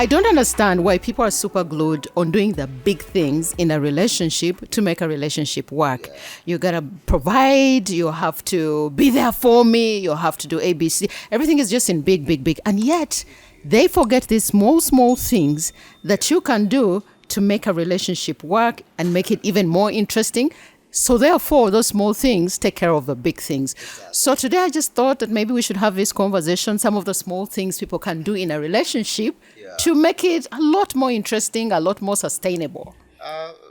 I don't understand why people are super glued on doing the big things in a relationship to make a relationship work. Yeah. You gotta provide, you have to be there for me, you have to do ABC. Everything is just in big. And yet, they forget these small things that you can do to make a relationship work and make it even more interesting. So therefore, those small things take care of the big things. Exactly. So today I just thought that maybe we should have this conversation, some of the small things people can do in a relationship to make it a lot more interesting, a lot more sustainable.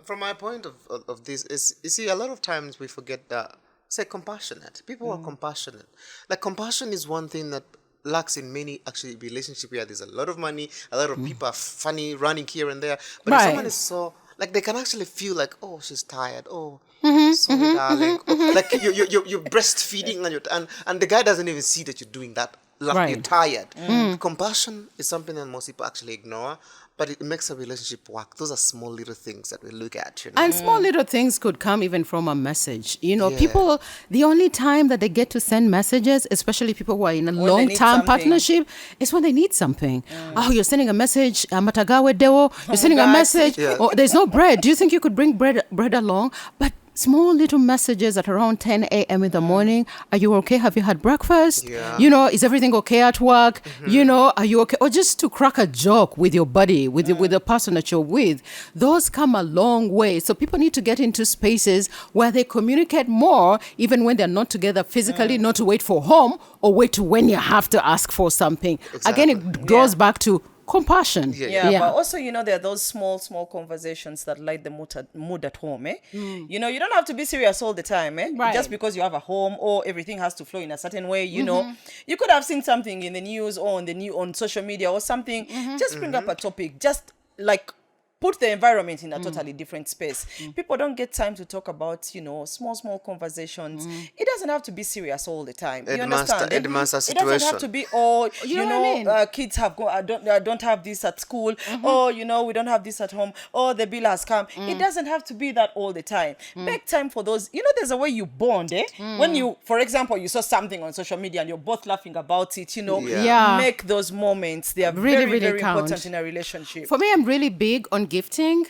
From my point of this is, you see, a lot of times we forget that, say, compassionate. People are compassionate. Like, compassion is one thing that lacks in many actually relationships where there's a lot of money, a lot of people are funny running here and there. But if someone is so, like, they can actually feel like, oh, she's tired. Oh, sorry, darling. Like, you're breastfeeding and the guy doesn't even see that you're doing that. Like, you're tired. Compassion is something that most people actually ignore, but it makes a relationship work. Those are small little things that we look at, you know. And small little things could come even from a message. You know, people, the only time that they get to send messages, especially people who are in a long-term partnership, is when they need something. Oh, you're sending a message, matagawe dewo. You're sending a message. Oh, there's no bread. Do you think you could bring bread along? But small little messages at around 10 a.m. in the morning. Are you okay? Have you had breakfast? Yeah. You know, is everything okay at work? You know, are you okay? Or just to crack a joke with your buddy, with the person that you're with. Those come a long way. So people need to get into spaces where they communicate more, even when they're not together physically, not to wait for home or wait to when you have to ask for something. Exactly. Again, it goes back to compassion. But also, you know, there are those small conversations that light the mood at home, You know, you don't have to be serious all the time, Right. Just because you have a home or everything has to flow in a certain way, you know. You could have seen something in the news or on social media or something. Just bring up a topic. Just like put the environment in a totally different space. People don't get time to talk about, you know, small conversations. It doesn't have to be serious all the time. You understand? It doesn't have to be, kids don't have this at school, or, you know, we don't have this at home, or the bill has come. It doesn't have to be that all the time. Make time for those. You know, there's a way you bond, When you, for example, you saw something on social media and you're both laughing about it, you know, make those moments. They are really very count. important in a relationship. For me, I'm really big on gifting.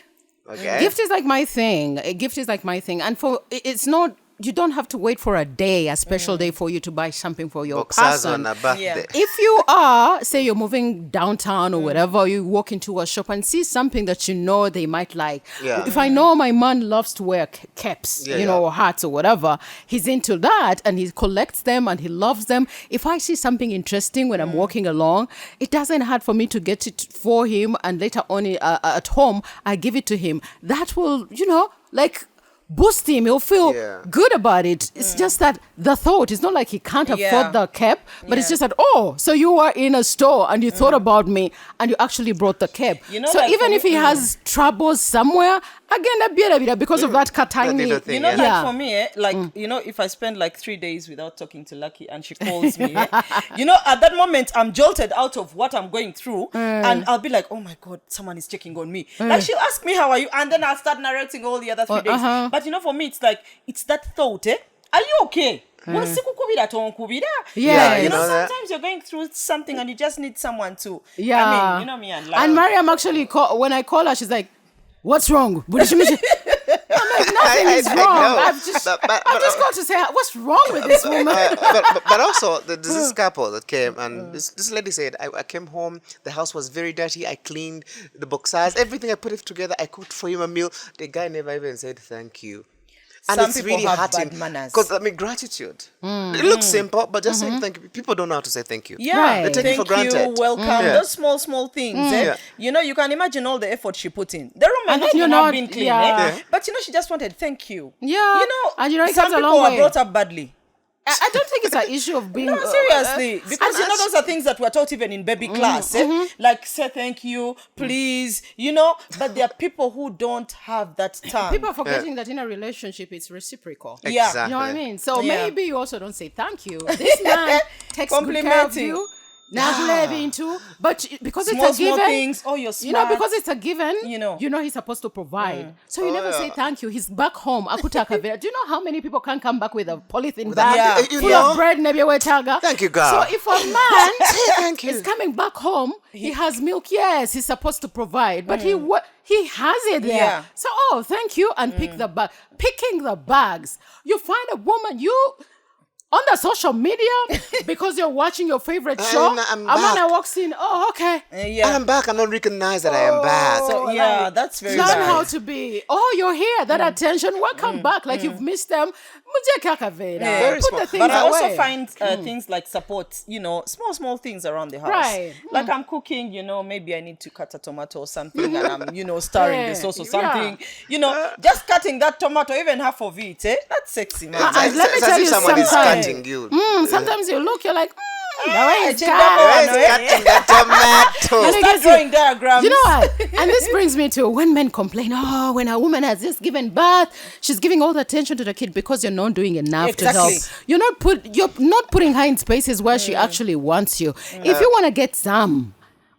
Okay. Gift is like my thing. And it's not, you don't have to wait for a day, a special day for you to buy something for your person. On a birthday. If you are, say you're moving downtown or whatever, you walk into a shop and see something that you know they might like. Yeah. If I know my man loves to wear caps, or hats or whatever, he's into that and he collects them and he loves them. If I see something interesting when I'm walking along, it doesn't hurt for me to get it for him, and later on at home, I give it to him. That will, you know, like, boost him. He'll feel good about it. It's just that the thought, it's not like he can't afford the cap, but it's just that, so you were in a store and you thought about me and you actually brought the cap. You know, so even if he has troubles somewhere, again, because of that katani. You know, like for me, you know, if I spend like 3 days without talking to Lucky and she calls me, you know, at that moment, I'm jolted out of what I'm going through and I'll be like, oh my God, someone is checking on me. Like, she'll ask me, how are you? And then I'll start narrating all the other 3 days. But you know, for me, it's like, it's that thought, are you okay? You know, sometimes you're going through something and you just need someone to, I mean, you know me and Lara. And Mariam actually, when I call her, she's like, what's wrong? I'm like, nothing is wrong. I've just got to say, what's wrong with this woman? but also, there's this couple that came, and this lady said, I came home, the house was very dirty, I cleaned the boxers, everything, I put it together, I cooked for him a meal. The guy never even said thank you. And some it's people really have hurting bad manners. because, I mean, gratitude. It looks simple, but just saying thank you. People don't know how to say thank you. Yeah, they take it for granted. Thank you, welcome. Those small things. You know, you can imagine all the effort she put in. The room might not even have been clean, but you know, she just wanted thank you. Yeah, you know, and you know, some people were brought up badly. I don't think it's an issue of being... No, seriously. Because, you know, those are things that we're taught even in baby class. Like, say thank you, please, you know. But there are people who don't have that time. People are forgetting that in a relationship, it's reciprocal. Exactly. You know what I mean? So maybe you also don't say thank you. This man takes good care of you. But because Small it's a given, things. Oh, you're smart. because it's a given, You know. he's supposed to provide. So you never say thank you. He's back home. Akutaka vera. Do you know how many people can come back with a polythene bag Yeah. full of bread? Thank you, God. So if a man Thank you. is coming back home, he has milk. Yes, he's supposed to provide, but he has it there. Yeah. So thank you, and pick the bag. Picking the bags. You find a woman on the social media because you're watching your favorite show. I'm a man back. walks in. Oh, okay. Yeah. I'm back. I don't recognize that I am back. So yeah, that's very Learn nice. how to be. Oh, you're here. That attention. Welcome back. Like you've missed them. Very Put small. the things But I also away. find things like support, small things around the house. Right. Like I'm cooking, maybe I need to cut a tomato or something and I'm, stirring the sauce or something. Just cutting that tomato, even half of it, that's sexy, man. And let me It's as tell if you someone is sometimes. cutting you. Sometimes you look, you're like, the way it's check cut. that Where is cutting the tomato? And it Start gets drawing diagrams. You know what? And this brings me to when men complain, when a woman has just given birth, she's giving all the attention to the kid because you're not doing enough to help. Exactly. You're not putting her in spaces where she actually wants you. If you want to get some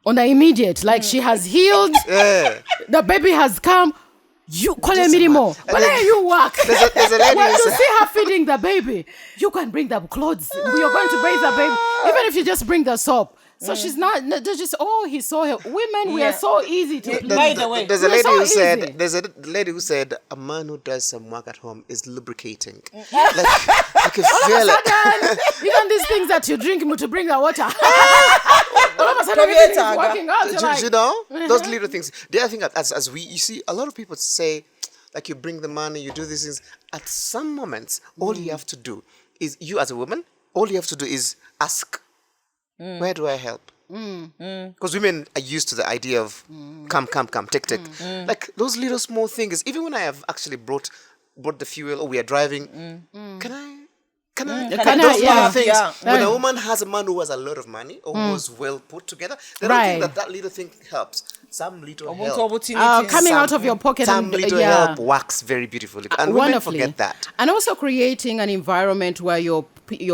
on the immediate, like she has healed, the baby has come, you call her minimo. But then you work. There's a lady When who you said- see her feeding the baby, you can bring the clothes. You're going to bathe the baby. Even if you just bring the soap. So she's not, they're just, he saw her. Women, we are so easy to please. By the way, There's a We're lady so who easy. said a man who does some work at home is lubricating. Like you can feel it. Sudden, even these things that you drink to bring the water. All of a sudden, everything is working out. You're like, You know, those little things. The other thing, you see, a lot of people say, like you bring the money, you do these things. At some moments, all you have to do is, you as a woman, all you have to do is ask, where do I help? Because women are used to the idea of come, take. Like those little small things. Even when I have actually brought the fuel or we are driving, can I? Those little yeah. things. Yeah. When a woman has a man who has a lot of money or who is well put together, they don't think Right. that little thing helps. Some little help. coming out of your pocket Some and little help works very beautifully, and women wonderfully. forget that. And also creating an environment where your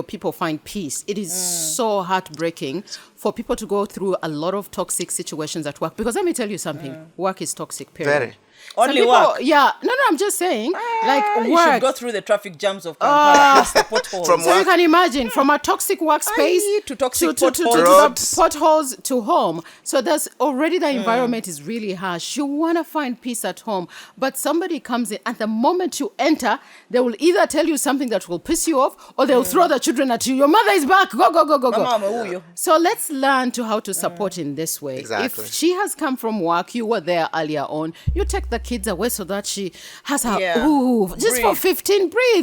people find peace. It is so heartbreaking for people to go through a lot of toxic situations at work. Because let me tell you something, work is toxic, period. Very. Some Only people, work. Yeah. No, I'm just saying, like You should work. go through the traffic jams of Kampala, the potholes. From So you work. can imagine from a toxic workspace to toxic to potholes. the Roads. potholes to home. So that's already the environment is really harsh. You want to find peace at home, but somebody comes in at the moment you enter, they will either tell you something that will piss you off, or they'll throw the children at you. Your mother is back. Go. Mama, who you? So let's learn how to support in this way. Exactly. If she has come from work, you were there earlier on, you take the kids away so that she has her, just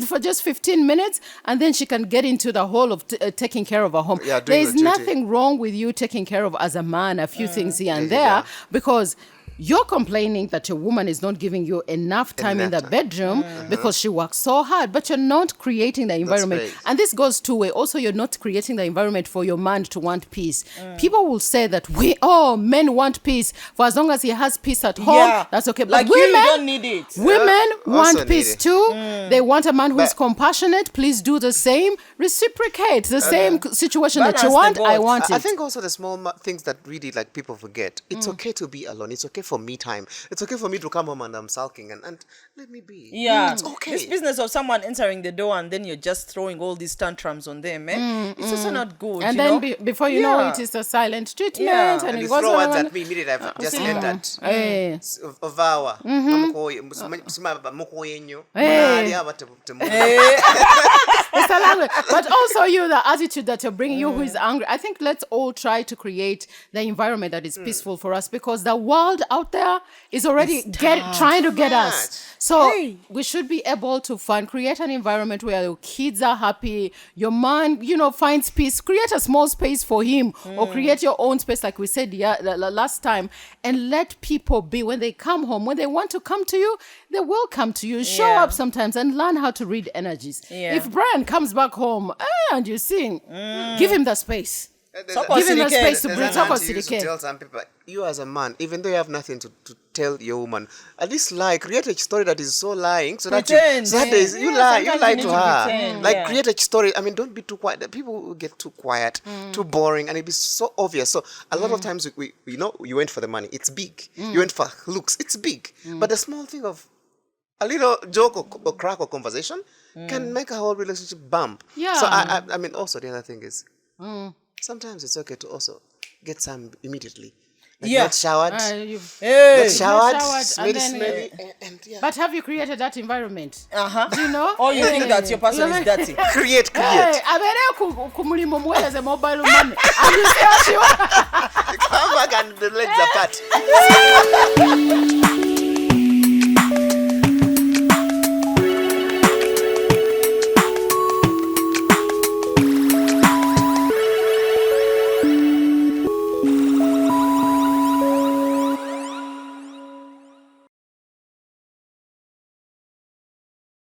for just 15 minutes, and then she can get into the whole of taking care of her home. Yeah, doing There's the duty. nothing wrong with you taking care of, as a man, a few things here and there, because you're complaining that your woman is not giving you enough time in the bedroom because she works so hard, but you're not creating the environment. great. And this goes two way. Also, you're not creating the environment for your man to want peace. People will say that men want peace. For as long as he has peace at home, Yeah. that's okay. But Like women, you don't need it. women also want need peace it. too. They want a man who is But- compassionate. Please do the same. Reciprocate the same situation that you balance want. the I both. want it. I think also the small things that really like people forget. It's okay to be alone. It's okay for me time. It's okay for me to come home and I'm sulking and let me be. Yeah, It's okay. This business of someone entering the door and then you're just throwing all these tantrums on them, it's also not good. And you then know? before you know Yeah. it, it's a silent treatment, Yeah. and And it you goes throw words on. at me immediately. I've just see. heard that. Eh. Ovawa. It's a language. But also the attitude that you're bringing, you who is angry. I think let's all try to create the environment that is peaceful for us, because the world out there is already trying to get us. So we should be able to create an environment where your kids are happy, your man, finds peace. Create a small space for him, or create your own space, like we said last time, and let people be. When they come home, when they want to come to you, they will come to you. Show Yeah. up sometimes and learn how to read energies. Yeah. If Brian comes back home and you sing, give him the space. Soko Give him the silike. space to There's breathe. an Soko auntie used to silike. tell some people, you as a man, even though you have nothing to tell your woman. At least create a story that is so lying, so Pretend. that you lie sometimes to you need her. pretend, Create a story. I mean, don't be too quiet. People will get too quiet, too boring, and it'd be so obvious. So a lot of times we you went for the money. It's big. You went for looks. It's big. But the small thing of a little joke or crack or conversation can make a whole relationship bump. Yeah. So I mean, also the other thing is sometimes it's okay to also get some immediately. Get showered. Get showered, smelly, and yeah. But have you created that environment? Do you know? Or you think that your person is dirty? Create. Kumulimu muweleze mobile money. And you say what you want. Come back and the legs apart.